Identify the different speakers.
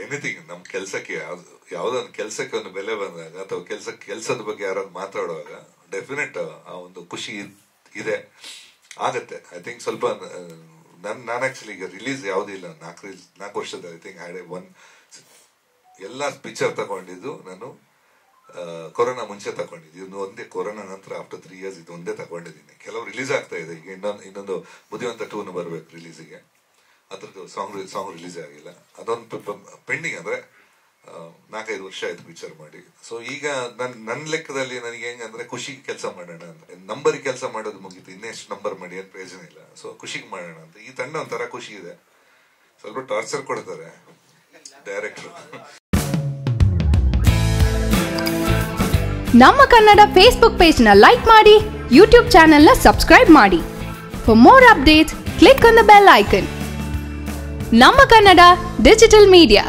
Speaker 1: Anything ನಮ್ಮ ಕೆಲಸಕ್ಕೆ ಯಾವ್ದೊಂದು ಕೆಲಸಕ್ಕೆ ಒಂದು ಬೆಲೆ ಬಂದಾಗ ಅಥವಾ ಕೆಲಸದ ಬಗ್ಗೆ ಯಾರಾದ್ರು ಮಾತಾಡುವಾಗ ಡೆಫಿನೆಟ್ ಆ ಒಂದು ಖುಷಿ ಇದೆ ಆಗತ್ತೆ. ಐ ಥಿಂಕ್ ಸ್ವಲ್ಪ ನಾನು ಆಕ್ಚುಲಿ ಈಗ ರಿಲೀಸ್ ಯಾವುದೂ ಇಲ್ಲ 4 ವರ್ಷದ ಐ ಥಿಂಕ್ ಎಲ್ಲ ಪಿಕ್ಚರ್ ತಗೊಂಡಿದ್ದು ನಾನು ಕೊರೋನಾ ಮುಂಚೆ ತಗೊಂಡಿದ್ದು. ಇನ್ನು ಒಂದೇ ಕೊರೋನಾ ನಂತರ ಆಫ್ಟರ್ 3 years ಇದು ಒಂದೇ ತಗೊಂಡಿದ್ದೀನಿ. ಕೆಲವು ರಿಲೀಸ್ ಆಗ್ತಾ ಇದೆ. ಈಗ ಇನ್ನೊಂದು ಬುದ್ಧಿವಂತ 2 ಬರಬೇಕು ರಿಲೀಸಿಗೆ. ಅದ್ರದ್ದು ಸಾಂಗ್ ರಿಲೀಸ್ ಆಗಿಲ್ಲ. ಅದೊಂದು ಪೆಂಡಿಂಗ್. ಅಂದ್ರೆ 4-5 ವರ್ಷ ಆಯ್ತು ಪಿಕ್ಚರ್ ಮಾಡಿ. ಸೊ ಈಗ ನನ್ನ ಲೆಕ್ಕದಲ್ಲಿ ನನಗೆ ಹೆಂಗಂದ್ರೆ ಖುಷಿಗೆ ಕೆಲಸ ಮಾಡೋಣ ಅಂತ. ನಂಬರಿಗೆ ಕೆಲಸ ಮಾಡೋದು ಮುಗೀತು, ಇನ್ನೆಷ್ಟು ನಂಬರ್ ಮಾಡಿ ಏನು ಪ್ರಯೋಜನ ಇಲ್ಲ. ಸೊ ಖುಷಿಗೆ ಮಾಡೋಣ ಅಂತ. ಈ ತಂಡ ಒಂಥರ ಖುಷಿ ಇದೆ. ಸ್ವಲ್ಪ ಟಾರ್ಚರ್ ಕೊಡ್ತಾರೆ ಡೈರೆಕ್ಟರ್.
Speaker 2: ನಮ್ಮ ಕನ್ನಡ ಫೇಸ್ಬುಕ್ ಪೇಜ್ ನ ಲೈಕ್ ಮಾಡಿ, ಯೂಟ್ಯೂಬ್ ಚಾನೆಲ್ ನ ಸಬ್ಸ್ಕ್ರೈಬ್ ಮಾಡಿ. For more updates click on the bell icon. ನಮ್ಮ ಕನ್ನಡ ಡಿಜಿಟಲ್ ಮೀಡಿಯಾ.